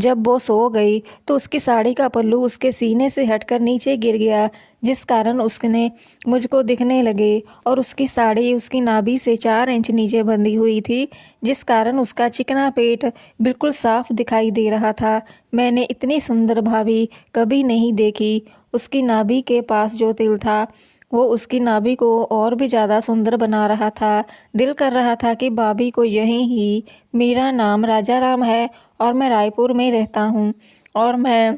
जब वो सो गई तो उसकी साड़ी का पल्लू उसके सीने से हटकर नीचे गिर गया, जिस कारण उसने मुझको दिखने लगे और उसकी साड़ी उसकी नाभि से 4 इंच नीचे बंधी हुई थी, जिस कारण उसका चिकना पेट बिल्कुल साफ दिखाई दे रहा था। मैंने इतनी सुंदर भाभी कभी नहीं देखी। उसकी नाभि के पास जो तिल था वो उसकी नाभि को और भी ज़्यादा सुंदर बना रहा था। दिल कर रहा था कि भाभी को यहीं ही। मेरा नाम राजा राम है और मैं रायपुर में रहता हूँ और मैं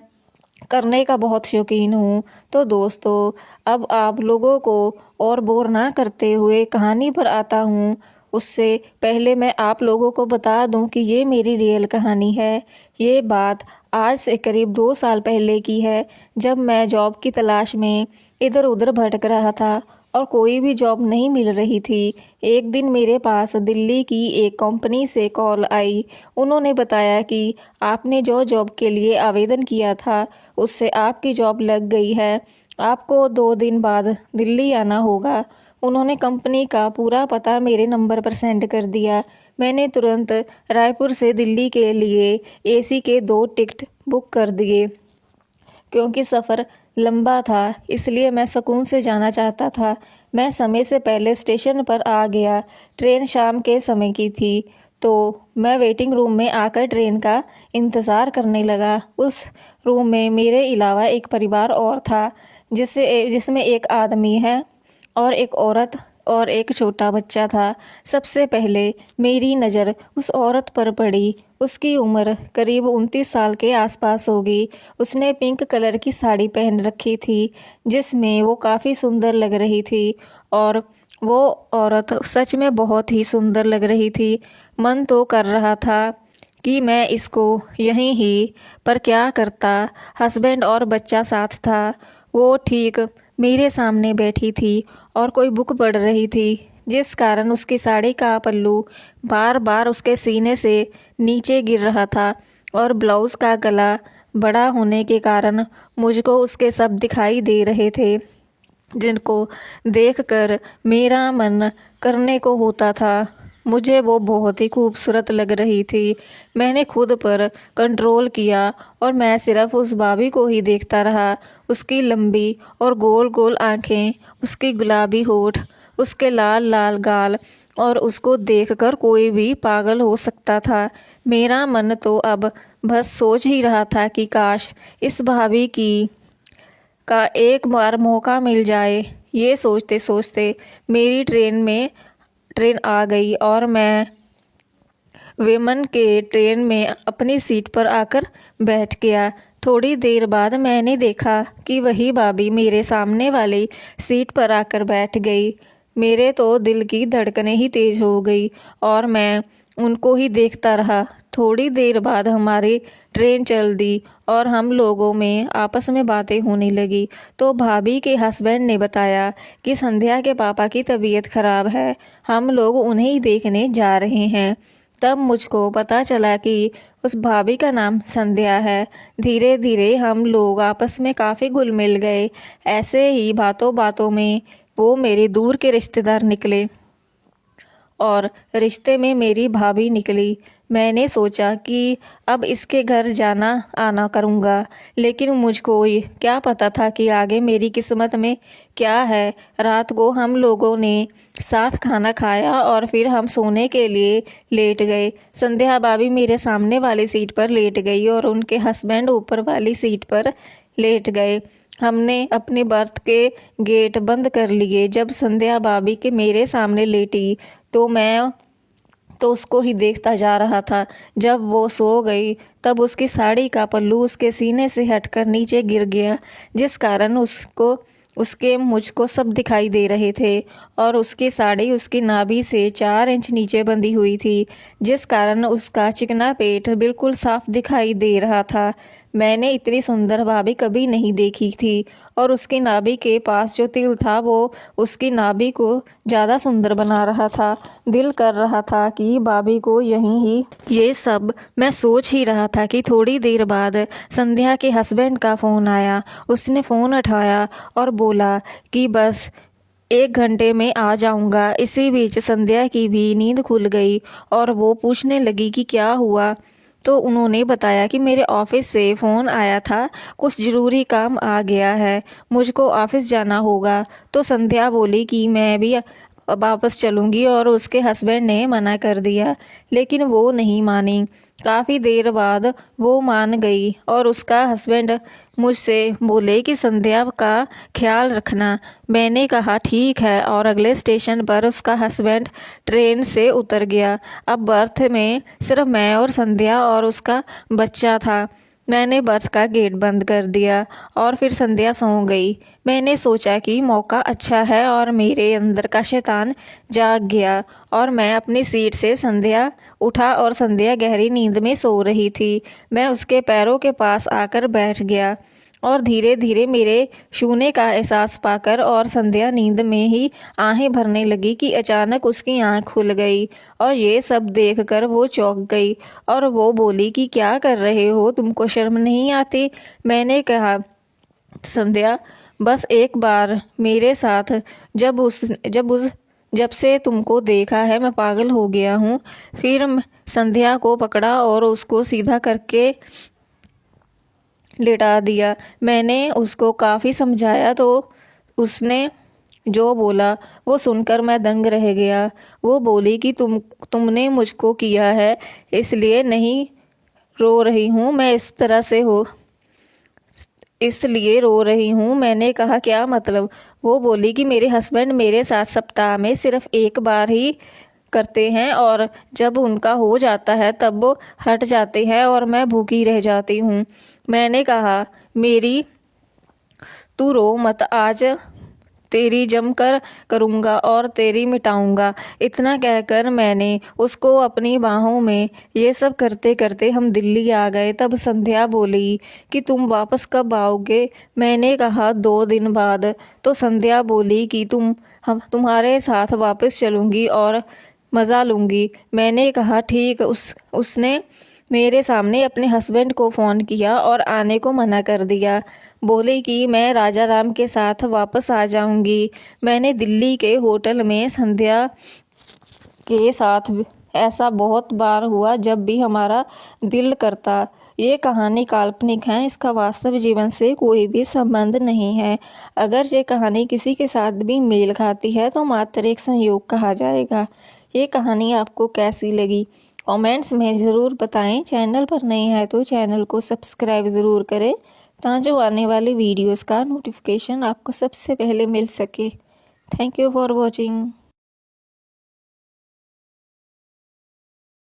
करने का बहुत शौकीन हूँ। तो दोस्तों, अब आप लोगों को और बोर ना करते हुए कहानी पर आता हूँ। उससे पहले मैं आप लोगों को बता दूं कि ये मेरी रियल कहानी है। ये बात आज से करीब 2 साल पहले की है, जब मैं जॉब की तलाश में इधर उधर भटक रहा था और कोई भी जॉब नहीं मिल रही थी। एक दिन मेरे पास दिल्ली की एक कंपनी से कॉल आई। उन्होंने बताया कि आपने जो जॉब के लिए आवेदन किया था उससे आपकी जॉब लग गई है, आपको 2 दिन बाद दिल्ली आना होगा। उन्होंने कंपनी का पूरा पता मेरे नंबर पर सेंड कर दिया। मैंने तुरंत रायपुर से दिल्ली के लिए एसी के 2 टिकट बुक कर दिए। क्योंकि सफ़र लंबा था इसलिए मैं सुकून से जाना चाहता था। मैं समय से पहले स्टेशन पर आ गया। ट्रेन शाम के समय की थी तो मैं वेटिंग रूम में आकर ट्रेन का इंतज़ार करने लगा। उस रूम में मेरे अलावा एक परिवार और था, जिसमें एक आदमी है और एक औरत और एक छोटा बच्चा था। सबसे पहले मेरी नज़र उस औरत पर पड़ी। उसकी उम्र करीब 29 साल के आसपास होगी। उसने पिंक कलर की साड़ी पहन रखी थी, जिसमें वो काफ़ी सुंदर लग रही थी और वो औरत सच में बहुत ही सुंदर लग रही थी। मन तो कर रहा था कि मैं इसको यहीं ही, पर क्या करता, हस्बैंड और बच्चा साथ था। वो ठीक मेरे सामने बैठी थी और कोई बुक पढ़ रही थी, जिस कारण उसकी साड़ी का पल्लू बार बार उसके सीने से नीचे गिर रहा था और ब्लाउज़ का गला बड़ा होने के कारण मुझको उसके शब्द दिखाई दे रहे थे, जिनको देखकर मेरा मन करने को होता था। मुझे वो बहुत ही खूबसूरत लग रही थी। मैंने खुद पर कंट्रोल किया और मैं सिर्फ उस भाभी को ही देखता रहा। उसकी लंबी और गोल गोल आँखें, उसकी गुलाबी होठ, उसके लाल लाल गाल, और उसको देखकर कोई भी पागल हो सकता था। मेरा मन तो अब बस सोच ही रहा था कि काश इस भाभी का एक बार मौका मिल जाए। ये सोचते सोचते मेरी ट्रेन आ गई और मैं विमन के ट्रेन में अपनी सीट पर आकर बैठ गया। थोड़ी देर बाद मैंने देखा कि वही भाभी मेरे सामने वाली सीट पर आकर बैठ गई। मेरे तो दिल की धड़कनें ही तेज हो गई और मैं उनको ही देखता रहा। थोड़ी देर बाद हमारी ट्रेन चल दी और हम लोगों में आपस में बातें होने लगी। तो भाभी के हस्बैंड ने बताया कि संध्या के पापा की तबीयत खराब है, हम लोग उन्हें ही देखने जा रहे हैं। तब मुझको पता चला कि उस भाभी का नाम संध्या है। धीरे धीरे हम लोग आपस में काफ़ी घुल मिल गए। ऐसे ही बातों बातों में वो मेरे दूर के रिश्तेदार निकले और रिश्ते में मेरी भाभी निकली। मैंने सोचा कि अब इसके घर जाना आना करूँगा, लेकिन मुझको ये क्या पता था कि आगे मेरी किस्मत में क्या है। रात को हम लोगों ने साथ खाना खाया और फिर हम सोने के लिए लेट गए। संध्या भाभी मेरे सामने वाली सीट पर लेट गई और उनके हस्बैंड ऊपर वाली सीट पर लेट गए। हमने अपने बर्थ के गेट बंद कर लिए। जब संध्या भाभी के मेरे सामने लेटी तो मैं तो उसको ही देखता जा रहा था। जब वो सो गई तब उसकी साड़ी का पल्लू उसके सीने से हटकर नीचे गिर गया, जिस कारण उसके मुझको सब दिखाई दे रहे थे और उसकी साड़ी उसकी नाभि से 4 इंच नीचे बंधी हुई थी, जिस कारण उसका चिकना पेट बिल्कुल साफ दिखाई दे रहा था। मैंने इतनी सुंदर भाभी कभी नहीं देखी थी और उसकी नाभि के पास जो तिल था वो उसकी नाभि को ज़्यादा सुंदर बना रहा था। दिल कर रहा था कि भाभी को यहीं ही। ये सब मैं सोच ही रहा था कि थोड़ी देर बाद संध्या के हस्बैंड का फ़ोन आया। उसने फ़ोन उठाया और बोला कि बस 1 घंटे में आ जाऊंगा। इसी बीच संध्या की भी नींद खुल गई और वो पूछने लगी कि क्या हुआ। तो उन्होंने बताया कि मेरे ऑफिस से फ़ोन आया था, कुछ ज़रूरी काम आ गया है, मुझको ऑफिस जाना होगा। तो संध्या बोली कि मैं भी वापस चलूँगी और उसके हस्बैंड ने मना कर दिया, लेकिन वो नहीं मानी। काफ़ी देर बाद वो मान गई और उसका हस्बैंड मुझसे बोले कि संध्या का ख्याल रखना। मैंने कहा ठीक है और अगले स्टेशन पर उसका हस्बैंड ट्रेन से उतर गया। अब बर्थ में सिर्फ मैं और संध्या और उसका बच्चा था। मैंने बर्थ का गेट बंद कर दिया और फिर संध्या सो गई। मैंने सोचा कि मौका अच्छा है और मेरे अंदर का शैतान जाग गया और मैं अपनी सीट से संध्या उठा और संध्या गहरी नींद में सो रही थी। मैं उसके पैरों के पास आकर बैठ गया और धीरे धीरे मेरे छूने का एहसास पाकर और संध्या नींद में ही आहें भरने लगी कि अचानक उसकी आंख खुल गई और ये सब देखकर वो चौंक गई और वो बोली कि क्या कर रहे हो, तुमको शर्म नहीं आती? मैंने कहा संध्या बस एक बार मेरे साथ, जब से तुमको देखा है मैं पागल हो गया हूँ। फिर संध्या को पकड़ा और उसको सीधा करके लिटा दिया। मैंने उसको काफ़ी समझाया तो उसने जो बोला वो सुनकर मैं दंग रह गया। वो बोली कि तुमने मुझको किया है इसलिए नहीं रो रही हूँ, मैं इस तरह से हो इसलिए रो रही हूँ। मैंने कहा क्या मतलब? वो बोली कि मेरे हस्बैंड मेरे साथ सप्ताह में सिर्फ एक बार ही करते हैं और जब उनका हो जाता है तब वो हट जाते हैं और मैं भूखी रह जाती हूँ। मैंने कहा मेरी तू रो मत, आज तेरी जमकर करूँगा और तेरी मिटाऊँगा। इतना कहकर मैंने उसको अपनी बाहों में, ये सब करते करते हम दिल्ली आ गए। तब संध्या बोली कि तुम वापस कब आओगे? मैंने कहा 2 दिन बाद। तो संध्या बोली कि तुम्हारे साथ वापस चलूँगी और मज़ा लूँगी। मैंने कहा ठीक। उसने मेरे सामने अपने हस्बैंड को फ़ोन किया और आने को मना कर दिया। बोली कि मैं राजा राम के साथ वापस आ जाऊंगी। मैंने दिल्ली के होटल में संध्या के साथ ऐसा बहुत बार हुआ जब भी हमारा दिल करता। ये कहानी काल्पनिक है, इसका वास्तव जीवन से कोई भी संबंध नहीं है। अगर ये कहानी किसी के साथ भी मेल खाती है तो मात्र एक संयोग कहा जाएगा। ये कहानी आपको कैसी लगी कमेंट्स में ज़रूर बताएं। चैनल पर नए हैं तो चैनल को सब्सक्राइब ज़रूर करें ताकि आने वाली वीडियोस का नोटिफिकेशन आपको सबसे पहले मिल सके। Thank you for watching.